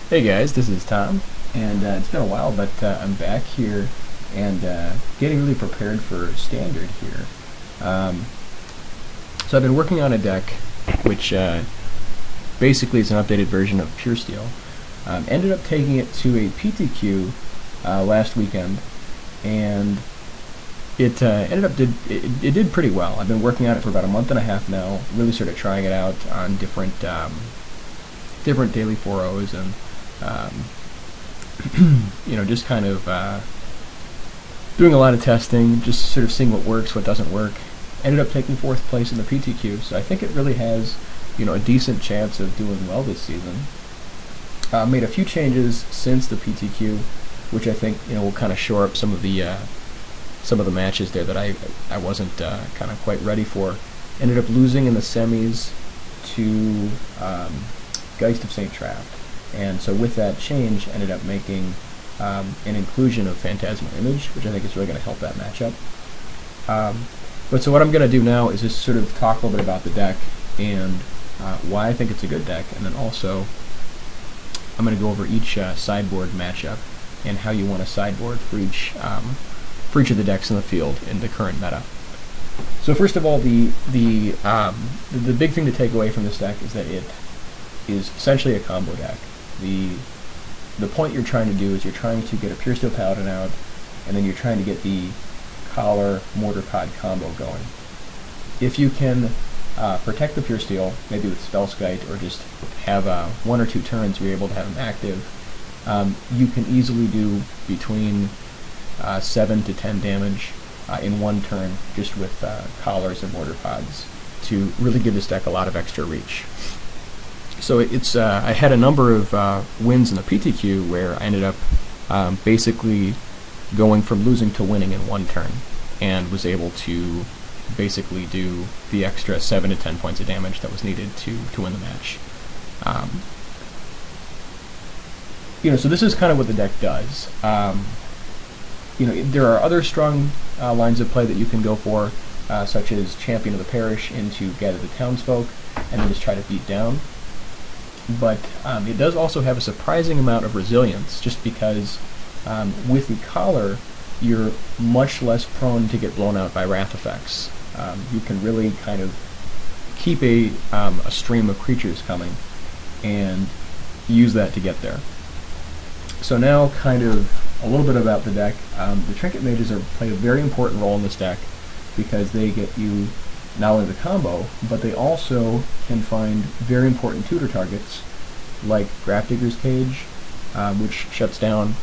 Hey guys, this is Tom, and it's been a while, but I'm back here and getting really prepared for Standard here. So I've been working on a deck which basically is an updated version of Puresteel. Ended up taking it to a Ptq last weekend, and it it did pretty well. I've been working on it for about a month and a half now, really sort of trying it out on different daily 4.0s and just kind of doing a lot of testing, just sort of seeing what works, what doesn't work. Ended up taking 4th place in the Ptq, so I think it really has, a decent chance of doing well this season. Made a few changes since the Ptq, which I think will kind of shore up some of the matches there that I wasn't kind of quite ready for. Ended up losing in the semis to Geist of St. Traft. And so with that change, ended up making an inclusion of Phantasmal Image, which I think is really going to help that matchup. But so what I'm going to do now is just sort of talk a little bit about the deck and why I think it's a good deck, and then also I'm going to go over each sideboard matchup and how you want to sideboard for each of the decks in the field in the current meta. So first of all, the big thing to take away from this deck is that it is essentially a combo deck. The point you're trying to do is you're trying to get a Puresteel Paladin out, and then you're trying to get the Collar Mortar Pod combo going. If you can protect the Puresteel, maybe with Spellskite, or just have 1 or 2 turns where you're able to have them active, you can easily do between 7 to 10 damage in 1 turn just with Collars and Mortar Pods to really give this deck a lot of extra reach. So I had a number of wins in the Ptq where I ended up basically going from losing to winning in 1 turn, and was able to basically do the extra 7 to 10 points of damage that was needed to win the match. So this is kind of what the deck does. There are other strong lines of play that you can go for, such as Champion of the Parish into Gather the Townsfolk, and then just try to beat down. But it does also have a surprising amount of resilience, just because with the Collar, you're much less prone to get blown out by wrath effects. You can really kind of keep a stream of creatures coming and use that to get there. So now kind of a little bit about the deck. The Trinket Mages play a very important role in this deck because they get you not only the combo, but they also can find very important tutor targets like Grafdigger's Cage, which shuts down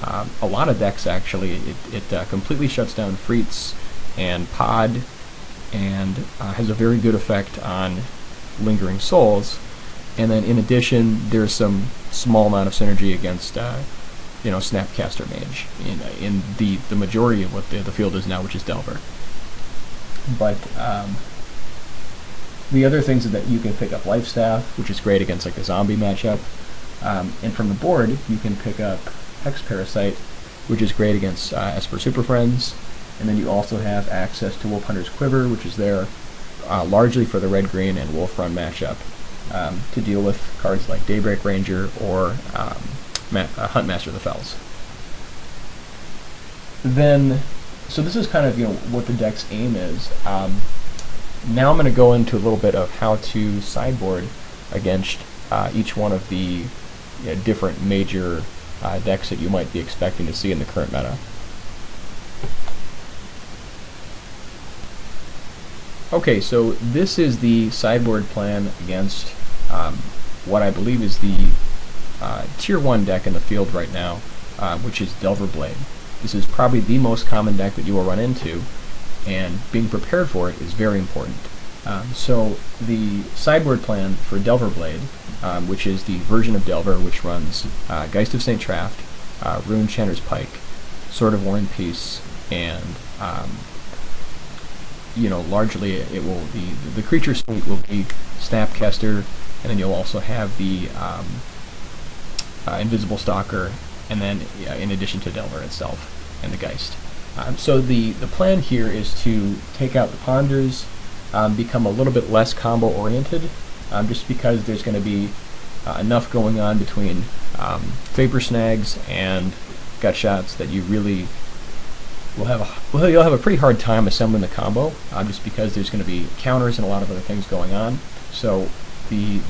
a lot of decks actually. It completely shuts down Freets and Pod, and has a very good effect on Lingering Souls. And then in addition, there's some small amount of synergy against Snapcaster Mage in the majority of what the field is now, which is Delver. But the other things is that you can pick up Lifestaff, which is great against like a zombie matchup, and from the board you can pick up Hex Parasite, which is great against Esper Super Friends, and then you also have access to Wolfhunter's Quiver, which is there largely for the red-green and Wolf-Run matchup to deal with cards like Daybreak Ranger or Huntmaster of the Fells. So this is kind of what the deck's aim is. Now I'm going to go into a little bit of how to sideboard against each one of the different major decks that you might be expecting to see in the current meta. Okay, so this is the sideboard plan against what I believe is the Tier 1 deck in the field right now, which is Delver Blade. This is probably the most common deck that you will run into, and being prepared for it is very important. So the sideboard plan for Delver Blade, which is the version of Delver which runs Geist of St. Traft, Rune Chanter's Pike, Sword of War and Peace, and largely it will be the creature suite will be Snapcaster, and then you'll also have the Invisible Stalker, and then in addition to Delver itself and the Geist. So the plan here is to take out the Ponders, become a little bit less combo oriented, just because there's going to be enough going on between Vapor Snags and Gut Shots that you really you'll have a pretty hard time assembling the combo, just because there's going to be counters and a lot of other things going on. So the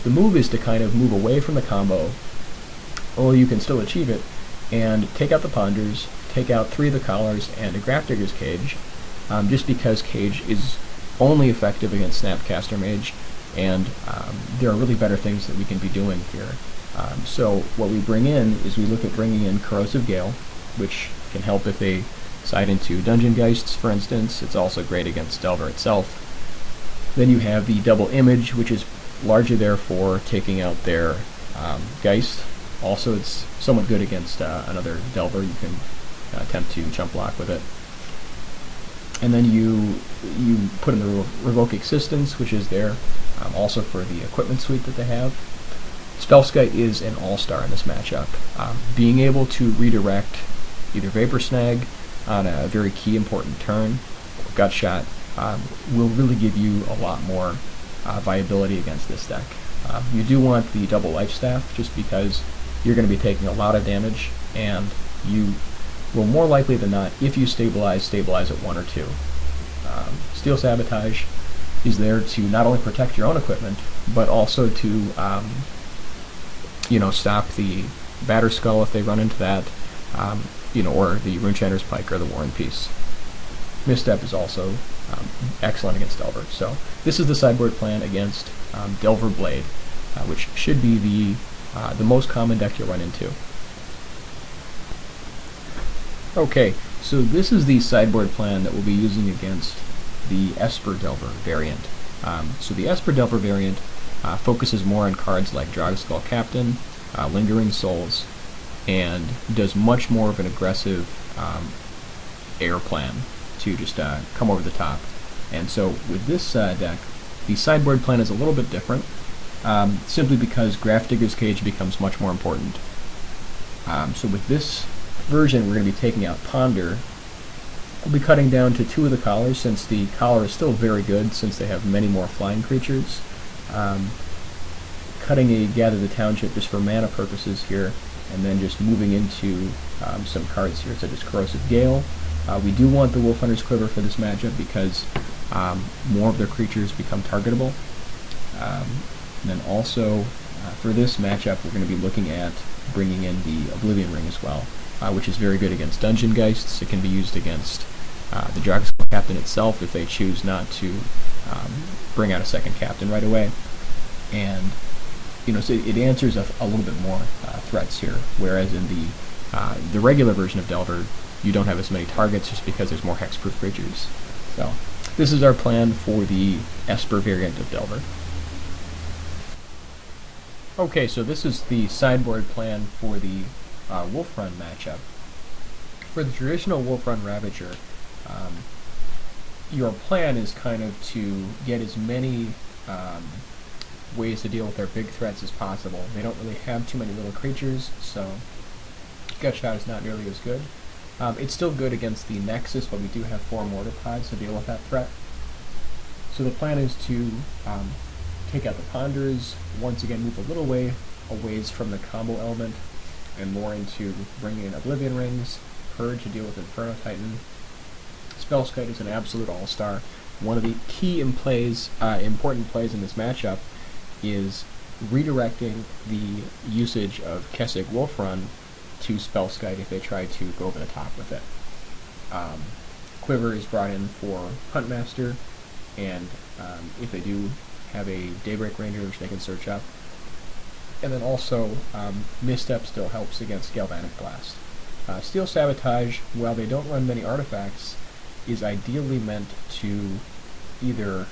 move is to kind of move away from the combo, although you can still achieve it, and take out the Ponders, take out 3 of the Collars and a Grafdigger's Cage, just because Cage is only effective against Snapcaster Mage, and there are really better things that we can be doing here. So what we bring in is we look at bringing in Corrosive Gale, which can help if they side into Dungeon Geists, for instance. It's also great against Delver itself. Then you have the Double Image, which is largely there for taking out their Geist. Also, it's somewhat good against another Delver. You can attempt to jump block with it. And then you put in the Revoke Existence, which is there also for the equipment suite that they have. Spellskite is an all-star in this matchup. Being able to redirect either Vapor Snag on a very key important turn, or Gut Shot, will really give you a lot more viability against this deck. You do want the double Life Staff, just because you're going to be taking a lot of damage, and you will more likely than not, if you stabilize at 1 or 2. Steel Sabotage is there to not only protect your own equipment, but also to stop the Batter Skull if they run into that, or the Runechanter's Pike or the War and Peace. Misstep is also excellent against Delver. So this is the sideboard plan against Delver Blade, which should be the most common deck you'll run into. Okay, so this is the sideboard plan that we'll be using against the Esper Delver variant. So the Esper Delver variant focuses more on cards like Dragskull Captain, Lingering Souls, and does much more of an aggressive air plan to just come over the top. And so with this deck, the sideboard plan is a little bit different, simply because Grafdigger's Cage becomes much more important. So with this version, we're going to be taking out Ponder. We'll be cutting down to 2 of the Collars, since the Collar is still very good, since they have many more flying creatures. Cutting a Gather the Township just for mana purposes here, and then just moving into some cards here, such as Corrosive Gale. We do want the Wolfhunter's Quiver for this matchup, because more of their creatures become targetable. And then also, for this matchup, we're going to be looking at bringing in the Oblivion Ring as well, which is very good against Dungeon Geists. It can be used against the Dragskull Captain itself if they choose not to bring out a second Captain right away. And so it answers a little bit more threats here, whereas in the regular version of Delver, you don't have as many targets just because there's more hexproof creatures. So this is our plan for the Esper variant of Delver. Okay, so this is the sideboard plan for the Wolf Run matchup. For the traditional Wolf Run Ravager, your plan is kind of to get as many ways to deal with their big threats as possible. They don't really have too many little creatures, so Gut Shot is not nearly as good. It's still good against the Nexus, but we do have 4 Mortar Pods to deal with that threat. So the plan is to take out the Ponders, once again move a little way ways from the combo element, and more into bringing in Oblivion Rings, Purge to deal with Inferno Titan. Spellskite is an absolute all-star. One of the key important plays in this matchup is redirecting the usage of Kessig Wolfrun to Spellskite if they try to go over the top with it. Quiver is brought in for Huntmaster, and if they do have a Daybreak Ranger, which they can search up. And then also, Misstep still helps against Galvanic Blast. Steel Sabotage, while they don't run many artifacts, is ideally meant to either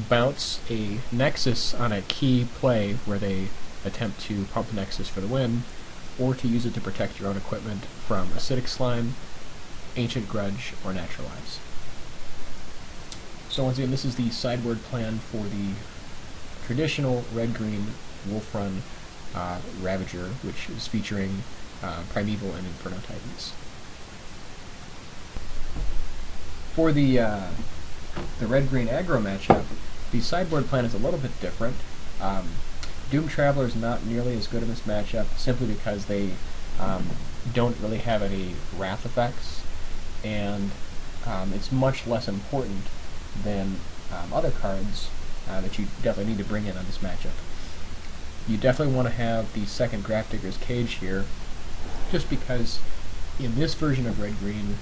bounce a Nexus on a key play where they attempt to pump Nexus for the win, or to use it to protect your own equipment from Acidic Slime, Ancient Grudge, or Naturalize. So once again, this is the sideboard plan for the traditional red-green Wolfrun Ravager, which is featuring Primeval and Inferno Titans. For the red-green aggro matchup, the sideboard plan is a little bit different. Doom Traveler is not nearly as good in this matchup, simply because they don't really have any wrath effects, and it's much less important than other cards that you definitely need to bring in on this matchup. You definitely want to have the second Grafdigger's Cage here, just because in this version of Red-Green,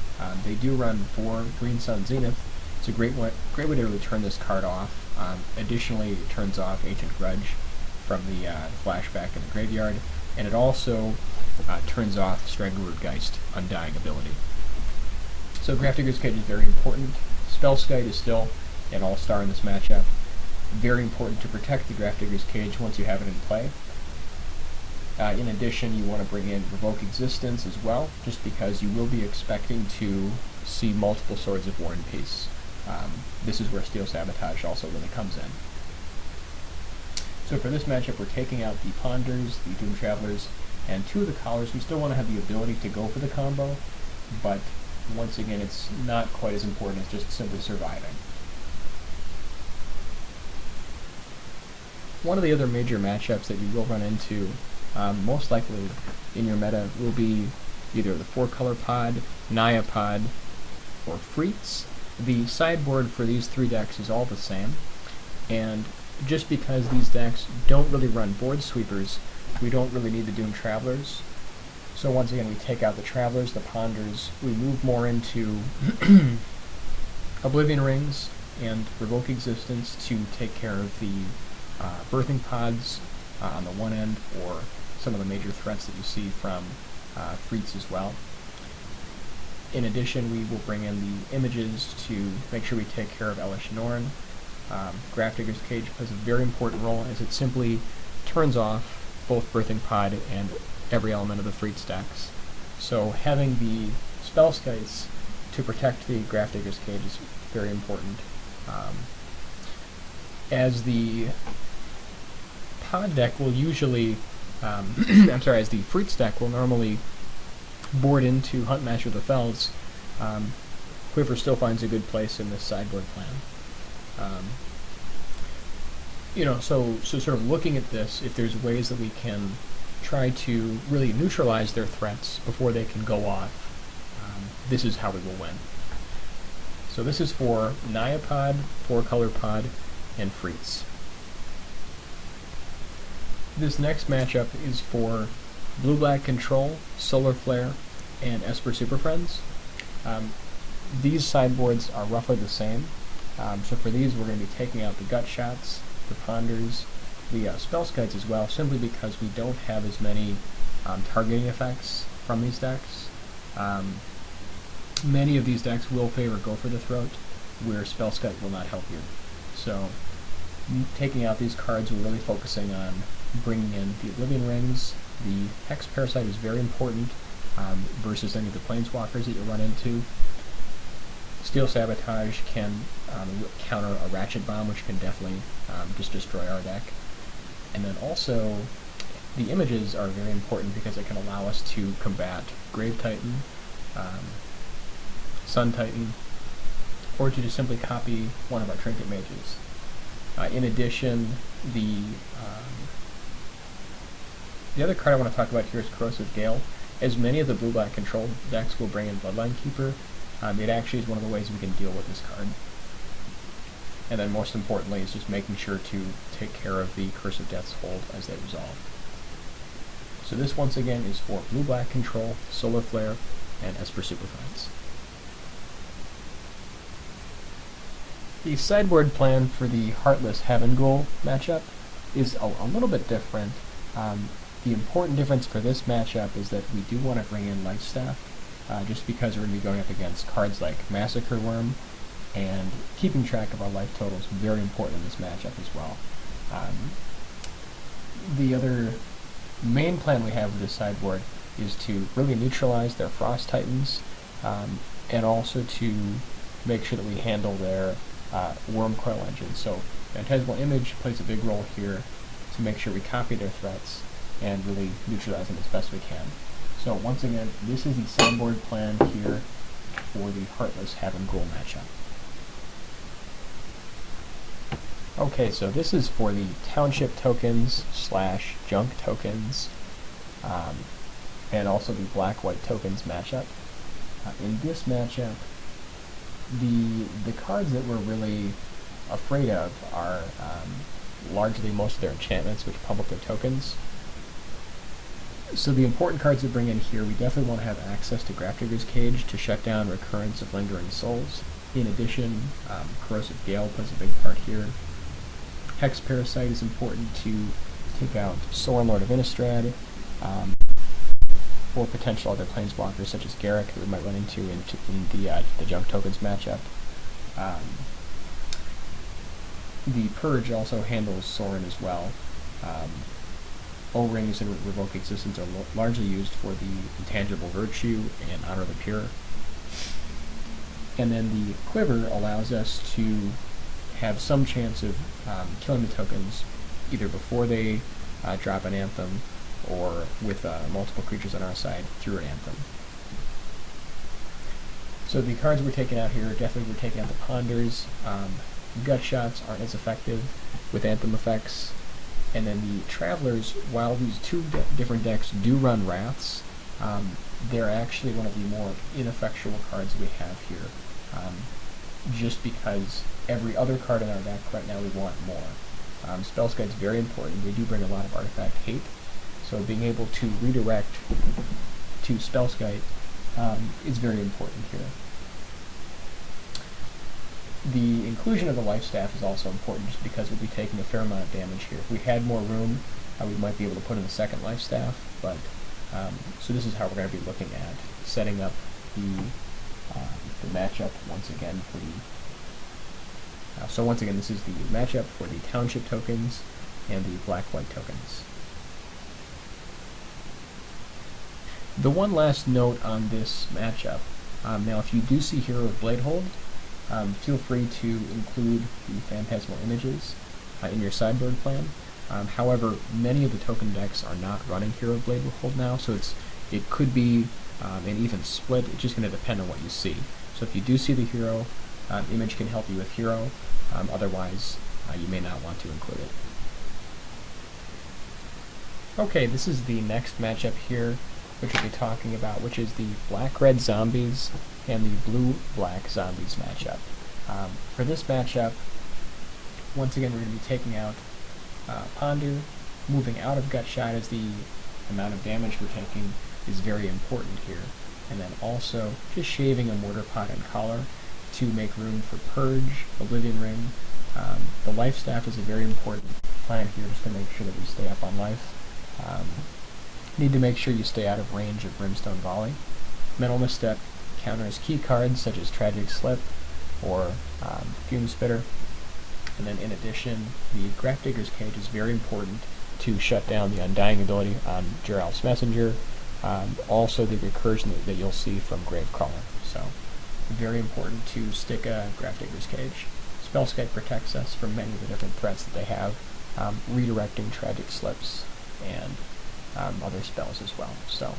they do run 4 Green Sun Zenith. It's a great way to really turn this card off. Additionally, it turns off Ancient Grudge from the flashback in the graveyard, and it also turns off Strangleroot Geist Undying ability. So Grafdigger's Cage is very important. Spellskite is still an all-star in this matchup. Very important to protect the Grafdigger's Cage once you have it in play. In addition, you want to bring in Revoke Existence as well, just because you will be expecting to see multiple Swords of War and Peace. This is where Steel Sabotage also really comes in. So for this matchup, we're taking out the Ponders, the Doom Travelers, and 2 of the Collars. We still want to have the ability to go for the combo, but once again, it's not quite as important as just simply surviving. One of the other major matchups that you will run into, most likely in your meta, will be either the 4-color pod, Naya pod, or Freets. The sideboard for these 3 decks is all the same, and just because these decks don't really run board sweepers, we don't really need the Doom Travelers. So once again, we take out the Travelers, the Ponders, we move more into Oblivion Rings and Revoke Existence to take care of the Birthing Pods on the one end, or some of the major threats that you see from Freets as well. In addition, we will bring in the Images to make sure we take care of Elesh Norn. Grafdigger's Cage plays a very important role, as it simply turns off both Birthing Pod and every element of the Freets decks. So having the Spellskites to protect the Grafdigger's Cage is very important. As the Pod deck will usually, as the Freets deck will normally board into Huntmaster of the Fells, Quiver still finds a good place in this sideboard plan. So sort of looking at this, if there's ways that we can try to really neutralize their threats before they can go off, this is how we will win. So this is for Naya pod, 4-color pod, and Freets. This next matchup is for Blue-Black Control, Solar Flare, and Esper Super Friends. These sideboards are roughly the same. So for these, we're going to be taking out the Gut Shots, the Ponders, the Spellskites as well, simply because we don't have as many targeting effects from these decks. Many of these decks will favor Go for the Throat, where Spellskite will not help you. So taking out these cards, we're really focusing on bringing in the Oblivion Rings. The Hex Parasite is very important versus any of the Planeswalkers that you run into. Steel Sabotage can counter a Ratchet Bomb, which can definitely just destroy our deck. And then also, the Images are very important because it can allow us to combat Grave Titan, Sun Titan, or to just simply copy one of our Trinket Mages. In addition, the other card I want to talk about here is Corrosive Gale. As many of the Blue-Black Control decks will bring in Bloodline Keeper, it actually is one of the ways we can deal with this card. And then most importantly is just making sure to take care of the Curse of Death's hold as they resolve. So this once again is for Blue-Black Control, Solar Flare, and Esper Super Friends. The sideboard plan for the Heartless Heaven Go matchup is a little bit different. The important difference for this matchup is that we do want to bring in Lifestaff, just because we're going to be going up against cards like Massacre Worm, and keeping track of our life total is very important in this matchup as well. The other main plan we have with this sideboard is to really neutralize their Frost Titans, and also to make sure that we handle their Worm Coil Engine. So Phantasmal Image plays a big role here to make sure we copy their threats and really neutralize them as best we can. So once again, this is the sideboard plan here for the Heartless Heaven Go matchup. Okay, so this is for the Township Tokens / Junk Tokens, and also the Black-White Tokens matchup. In this matchup, the cards that we're really afraid of are largely most of their enchantments, which pump up their tokens. So the important cards to bring in here, we definitely want to have access to Grafdigger's Cage to shut down recurrence of Lingering Souls. In addition, Corrosive Gale plays a big part here. Hex Parasite is important to take out Sorin, Lord of Innistrad, or potential other planeswalkers such as Garruk that we might run into in the Junk Tokens matchup. The Purge also handles Sorin as well. O-Rings and Revoke Existence are largely used for the Intangible Virtue and Honor the Pure. And then the Quiver allows us to have some chance of killing the tokens either before they drop an Anthem or with multiple creatures on our side through an Anthem. So the cards we're taking out here, definitely we're taking out the Ponders. Gut Shots aren't as effective with Anthem effects. And then the Travelers, while these two different decks do run Wraths, they're actually one of the more ineffectual cards we have here. Just because every other card in our deck right now we want more. Spellskite is very important. They do bring a lot of artifact hate, so being able to redirect to Spellskite is very important here. The inclusion of the Life Staff is also important just because we'll be taking a fair amount of damage here. If we had more room, we might be able to put in a second Life Staff, but so this is how we're going to be looking at setting up the matchup once again for the so once again, this is the matchup for the Township Tokens and the Black-White Tokens. The one last note on this matchup, now if you do see Hero of Bladehold, feel free to include the Phantasmal Images in your sideboard plan. However, many of the token decks are not running Hero of Bladehold now, so it could be an even split. It's just going to depend on what you see. So if you do see the Hero, image can help you with Hero. Otherwise, you may not want to include it. Okay, this is the next matchup here, which we'll be talking about, which is the Black-Red Zombies and the Blue-Black Zombies matchup. For this matchup, once again, we're going to be taking out Ponder. Moving out of Gut Shot as the amount of damage we're taking is very important here. And then also just shaving a Mortar Pot and Collar to make room for Purge, Oblivion Ring. The Life Staff is a very important plan here just to make sure that we stay up on life. Need to make sure you stay out of range of Brimstone Volley. Mental Misstep counters key cards such as Tragic Slip or Fume Spitter. And then in addition, the Grafdigger's Cage is very important to shut down the Undying ability on Geralf's Messenger. Also the recursion that you'll see from Gravecrawler. So very important to stick a Grafdigger's Cage. Spellskite protects us from many of the different threats that they have, redirecting Tragic Slips and other spells as well. So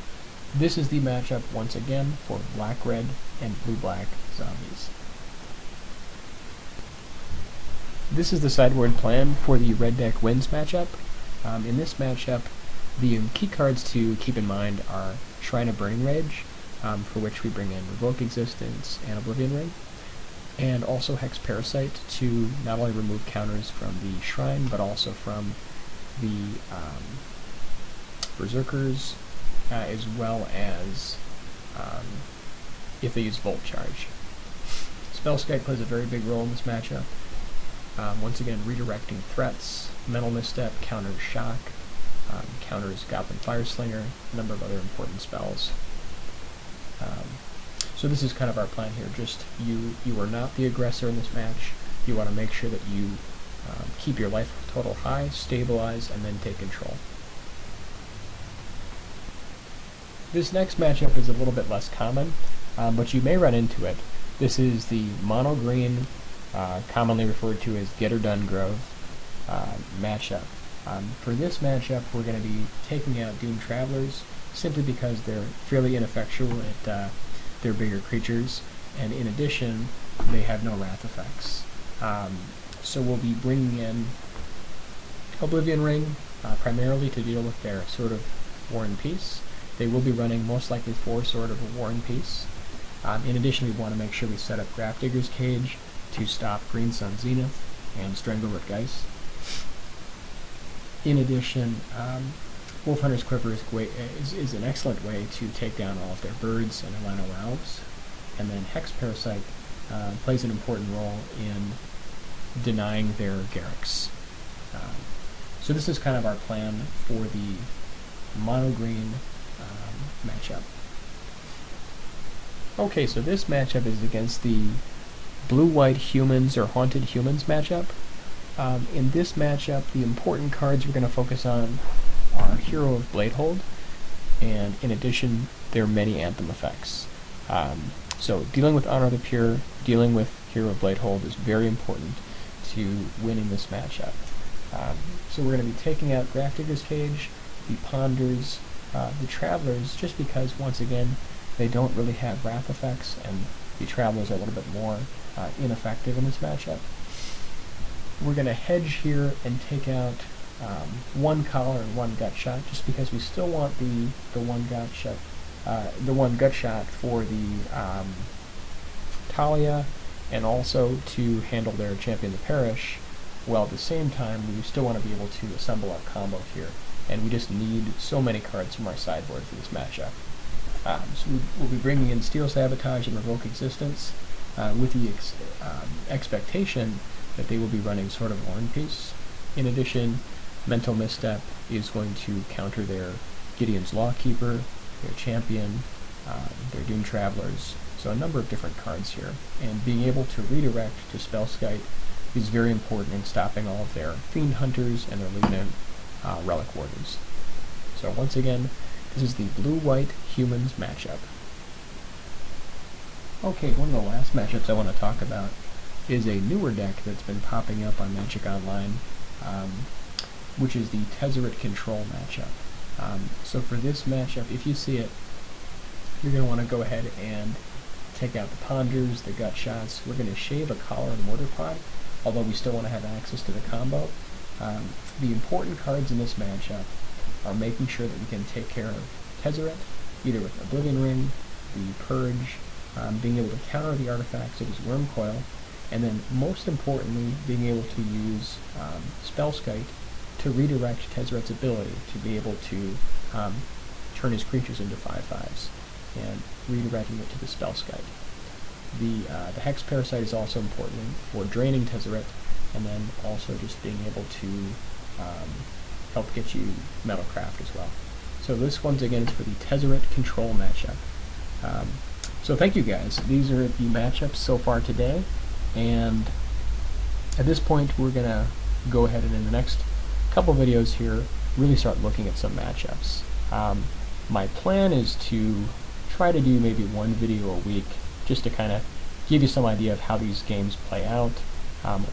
this is the matchup once again for Black-Red and Blue-Black Zombies. This is the sideboard plan for the Red Deck Wins matchup. In this matchup, the key cards to keep in mind are Shrine of Burning Rage, for which we bring in Revoke Existence and Oblivion Ring, and also Hex Parasite to not only remove counters from the Shrine, but also from the Berserkers, as well as if they use Volt Charge. Spellskite plays a very big role in this matchup. Once again, redirecting threats. Mental Misstep counters Shock, counters Goblin Fireslinger, a number of other important spells. So this is kind of our plan here. Just you are not the aggressor in this match. You want to make sure that you keep your life total high, stabilize, and then take control. This next matchup is a little bit less common, but you may run into it. This is the Monog Green, commonly referred to as Get Her Done Grove matchup. For this matchup, we're going to be taking out Doom Travelers simply because they're fairly ineffectual at their bigger creatures, and in addition, they have no wrath effects. So we'll be bringing in Oblivion Ring, primarily to deal with their Sword of War and Peace. They will be running most likely 4 Sword of War and Peace. In addition, we want to make sure we set up Grafdigger's Cage to stop Green Sun Zenith and Strangleroot Geist. In addition, Wolfhunter's Quiver is an excellent way to take down all of their birds and Alano Elves. And then Hex Parasite plays an important role in denying their Garrux. So this is kind of our plan for the Monog Green matchup. Okay, so this matchup is against the Blue-White Humans or Haunted Humans matchup. In this matchup, the important cards we're going to focus on are Hero of Bladehold, and in addition, there are many Anthem effects. So dealing with Honor of the Pure, dealing with Hero of Bladehold is very important to winning this matchup. So we're going to be taking out Grafdigger's Cage, the Ponders, the Travelers, just because, once again, they don't really have Wrath effects, and the Travelers are a little bit more ineffective in this matchup. We're going to hedge here and take out 1 Collar and 1 Gut Shot, just because we still want the one gut shot for the Talia, and also to handle their Champion the Parish, while at the same time we still want to be able to assemble our combo here, and we just need so many cards from our sideboard for this matchup. So we'll be bringing in Steel Sabotage and Revoke Existence, with the expectation that they will be running Sword of War and Peace. In addition, Mental Misstep is going to counter their Gideon's Lawkeeper, their Champion, their Doom Travelers, so a number of different cards here. And being able to redirect to Spellskite is very important in stopping all of their Fiend Hunters and their Lignant Relic Wardens. So once again, this is the Blue-White Humans matchup. Okay, one of the last matchups I want to talk about is a newer deck that's been popping up on Magic Online, which is the Tate Control matchup. So for this matchup, if you see it, you're going to want to go ahead and take out the Ponders, the Gut Shots. We're going to shave a Collar and Mortar Pod, although we still want to have access to the combo. The important cards in this matchup are making sure that we can take care of Tezzeret, either with Oblivion Ring, the Purge, being able to counter the artifacts such as Wormcoil, and then most importantly, being able to use Spellskite to redirect Tezzeret's ability to be able to turn his creatures into 5/5s, and redirecting it to the Spellskite. The Hex Parasite is also important for draining Tezzeret, and then also just being able to help get you Metalcraft as well. So this, once again, is for the Tate Control matchup. So thank you guys. These are the matchups so far today, and at this point we're going to go ahead and in the next couple videos here really start looking at some matchups. My plan is to try to do maybe 1 video a week just to kind of give you some idea of how these games play out,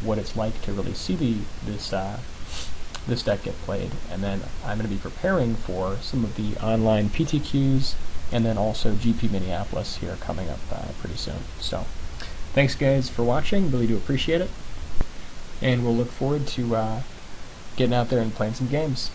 what it's like to really see this deck get played, and then I'm going to be preparing for some of the online PTQs and then also GP Minneapolis here coming up pretty soon. So thanks guys for watching, really do appreciate it, and we'll look forward to getting out there and playing some games.